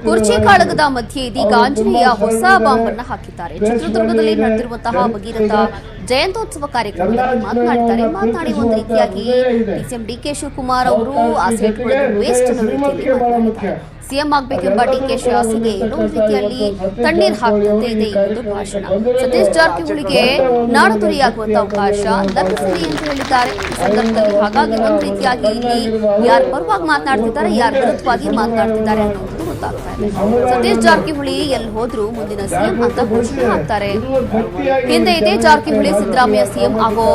ಕುರ್ಚಿ ಕಾಳಗದ ಮಧ್ಯೆ ಇದೀಗ ಆಂಜನೇಯ ಹೊಸ ಬಾಂಬ್ ಅನ್ನು ಹಾಕಿದ್ದಾರೆ. ಚಿತ್ರದುರ್ಗದಲ್ಲಿ ನಡೆದಿರುವಂತಹ ಭಗೀರಥ ಜಯಂತ್ಯೋತ್ಸವ ಕಾರ್ಯಕ್ರಮದಲ್ಲಿ ಮಾತನಾಡಿ ಒಂದು ರೀತಿಯಾಗಿ ಸಿಎಂ ಡಿಕೆ ಶಿವಕುಮಾರ್ ಅವರು ಆಸೆಟ್ ವೇಸ್ಟ್ ಅನ್ನೋ ರೀತಿಯಲ್ಲಿ ಮಾತನಾಡಿದ್ದಾರೆ. ಸಿಎಂ ಆಗಬೇಕೆಂಬ ಡಿಕೆಶಿ ಆಸೆಗೆ ಇನ್ನೊಂದು ರೀತಿಯಲ್ಲಿ ತಣ್ಣೀರ್ ಹಾಕುವಂತೆ ಇದೆ ಈ ಒಂದು ಭಾಷಣ. ಸತೀಶ್ ಜಾರಕಿಹೊಳಿಗೆ ನಾಡತೊರೆಯಾಗುವಂತ ಅವಕಾಶ ಲಭಿಸಲಿ ಎಂದು ಹೇಳಿದ್ದಾರೆ. ಈ ಸಂದರ್ಭದಲ್ಲಿ ಹಾಗಾಗಿ ಒಂದು ರೀತಿಯಾಗಿ ಇಲ್ಲಿ ಯಾರು ಪರವಾಗಿ ಮಾತನಾಡ್ತಿದ್ದಾರೆ, ಯಾರು ವಿರುದ್ಧವಾಗಿ ಮಾತನಾಡ್ತಿದ್ದಾರೆ ಅನ್ನೋದು ಗೊತ್ತಾಗ್ತಾ ಇದೆ. ಸತೀಶ್ ಜಾರಕಿಹೊಳಿ ಎಲ್ಲಿ ಹೋದ್ರು ಮುಂದಿನ ಸಿಎಂ ಅಂತ ಘೋಷಣೆ ಹಾಕ್ತಾರೆ. ಹಿಂದೆ ಇದೇ ಜಾರಕಿಹೊಳಿ ಸಿದ್ದರಾಮಯ್ಯ ಸಿಎಂ ಆಗೋ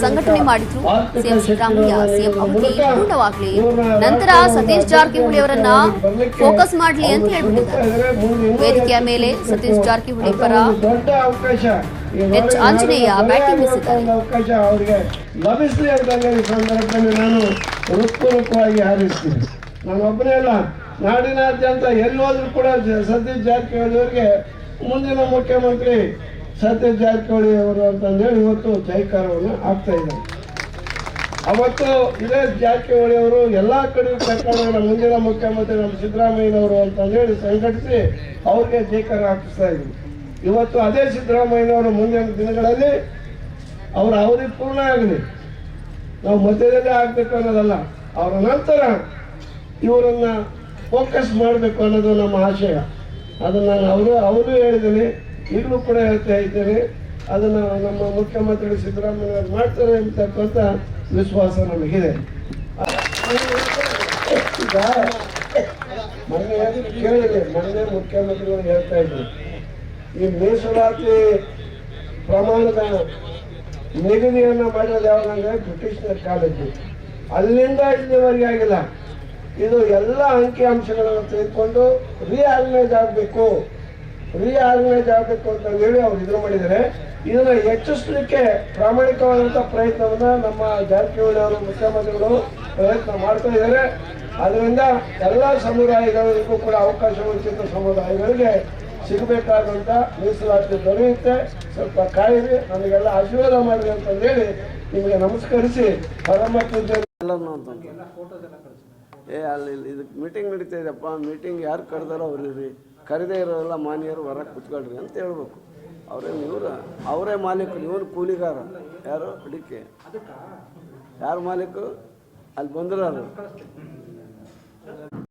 ಸಂಘಟನೆ ಮಾಡಿದ್ರು. ಸಿಎಂ ಸಿದ್ದರಾಮಯ್ಯ ಸಿಎಂ ಅವಧಿ ಪೂರ್ಣವಾಗಲಿ, ನಂತರ ಸತೀಶ್ ಜಾರಕಿಹೊಳಿ ಅವರನ್ನ ಫೋಕಸ್ ಮಾಡಲಿ ಅಂತ ಹೇಳ್ಬಿಟ್ಟಿದ್ದಾರೆ. ವೇದಿಕೆಯ ಮೇಲೆ ಸತೀಶ್ ಜಾರಕಿಹೊಳಿ ಪರ ಎಚ್ ಆಂಜನೇಯ ಬ್ಯಾಟಿಂಗ್ ಬೀಸಿದ್ದಾರೆ. ಅವಕಾಶ ಅವರಿಗೆ ಲಭಿಸಲಿ ಅಂತ ಈ ಸಂದರ್ಭದಲ್ಲಿ ನಾನು ಹೃತ್ಪೂರ್ವಕವಾಗಿ ಹಾರೈಸ್ತೀನಿ. ನಾನು ಒಬ್ಬನೇ ಅಲ್ಲ, ನಾಡಿನಾದ್ಯಂತ ಎಲ್ಲೋದ್ರೂ ಕೂಡ ಸತೀಶ್ ಜಾರಕಿಹೊಳಿ ಅವರಿಗೆ ಮುಂದಿನ ಮುಖ್ಯಮಂತ್ರಿ ಸತೀಶ್ ಜಾರಕಿಹೊಳಿ ಅವರು ಅಂತಂದೇಳಿ ಇವತ್ತು ಜೈಕಾರವನ್ನು ಆಗ್ತಾ ಇದ್ದಾರೆ. ಅವತ್ತು ಇದೇ ಜಾರಕಿಹೊಳಿ ಅವರು ಎಲ್ಲ ಕಡೆಯೂ ಕರ್ಕೊಂಡು ಮುಂದಿನ ಮುಖ್ಯಮಂತ್ರಿ ನಮ್ಮ ಸಿದ್ದರಾಮಯ್ಯನವರು ಅಂತಂದೇಳಿ ಸಂಘಟಿಸಿ ಅವ್ರಿಗೆ ಜೈಕಾರ ಹಾಕಿಸ್ತಾ ಇದ್ರು. ಇವತ್ತು ಅದೇ ಸಿದ್ದರಾಮಯ್ಯನವರು ಮುಂದಿನ ದಿನಗಳಲ್ಲಿ ಅವರ ಅವಧಿ ಪೂರ್ಣ ಆಗಲಿ, ನಾವು ಮಧ್ಯದಲ್ಲೇ ಆಗಬೇಕು ಅನ್ನೋದಲ್ಲ, ಅವರ ನಂತರ ಇವರನ್ನ ಫೋಕಸ್ ಮಾಡಬೇಕು ಅನ್ನೋದು ನಮ್ಮ ಆಶಯ. ಅದನ್ನು ನಾನು ಅವರು ಹೇಳಿದ್ದೀನಿ, ಈಗಲೂ ಕೂಡ ಹೇಳ್ತಾ ಇದ್ದೇನೆ. ಅದನ್ನು ನಮ್ಮ ಮುಖ್ಯಮಂತ್ರಿ ಸಿದ್ದರಾಮಯ್ಯ ಮಾಡ್ತಾರೆ ಅಂತಕ್ಕಂಥ ವಿಶ್ವಾಸ ನಮಗಿದೆ. ಈಗ ಮೊನ್ನೆ ಮುಖ್ಯಮಂತ್ರಿಗಳು ಹೇಳ್ತಾ ಇದ್ರು, ಈ ಮೀಸಲಾತಿ ಪ್ರಮಾಣದ ನಿಗದಿಯನ್ನು ಮಾಡೋದು ಯಾವಾಗಂದ್ರೆ ಬ್ರಿಟಿಷ್ನ ಕಾಲದ್ದು, ಅಲ್ಲಿಂದ ಇಲ್ಲಿವರೆಗೆ ಆಗಿಲ್ಲ. ಇದು ಎಲ್ಲ ಅಂಕಿ ಅಂಶಗಳನ್ನು ತೆಗೆದುಕೊಂಡು ರೀಆರ್ಗನೈಸ್ ಆಗಬೇಕು ಅಂತ ಹೇಳಿ ಅವ್ರು ಇದ್ರ ಮಾಡಿದ್ದಾರೆ. ಇದನ್ನ ಹೆಚ್ಚಿಸಲಿಕ್ಕೆ ಪ್ರಾಮಾಣಿಕವಾದಂಥ ಪ್ರಯತ್ನವನ್ನ ನಮ್ಮ ಜಾರಕಿಹೊಳಿ ಅವರು ಮುಖ್ಯಮಂತ್ರಿಗಳು ಪ್ರಯತ್ನ ಮಾಡ್ತಾ ಇದ್ದಾರೆ. ಅದರಿಂದ ಎಲ್ಲ ಸಮುದಾಯಗಳಿಗೂ ಕೂಡ ಅವಕಾಶ ವಂಚಿತ ಸಮುದಾಯಗಳಿಗೆ ಸಿಗಬೇಕಾದಂಥ ಮೀಸಲಾತಿ ದೊರೆಯುತ್ತೆ. ಸ್ವಲ್ಪ ಕಾಯಿರಿ, ನಮಗೆಲ್ಲ ಆಶೀರ್ವಾದ ಮಾಡಿದೆ ಅಂತಂದೇಳಿ ನಿಮಗೆ ನಮಸ್ಕರಿಸಿ ಪರಮತ್ತಿದ್ದೇನೆ. ಅಲ್ಲಿ ಇದಕ್ಕೆ ಮೀಟಿಂಗ್ ನಡೀತಾ ಇದೆಯಪ್ಪ, ಮೀಟಿಂಗ್ ಯಾರು ಕರೆದಾರೋ ಅವ್ರಿ, ಕರೆದೇ ಇರೋರೆಲ್ಲ ಮಾನ್ಯರು ಹೊರಗೆ ಕುತ್ಕೊಳ್ರಿ ಅಂತ ಹೇಳ್ಬೇಕು. ಅವರೇ ಮಾಲೀಕರು, ಇವನು ಕೂಲಿಗಾರ. ಯಾರು ಅಡಿಕೆ ಯಾರು ಮಾಲೀಕರು ಅಲ್ಲಿ ಬಂದಿರೋರು.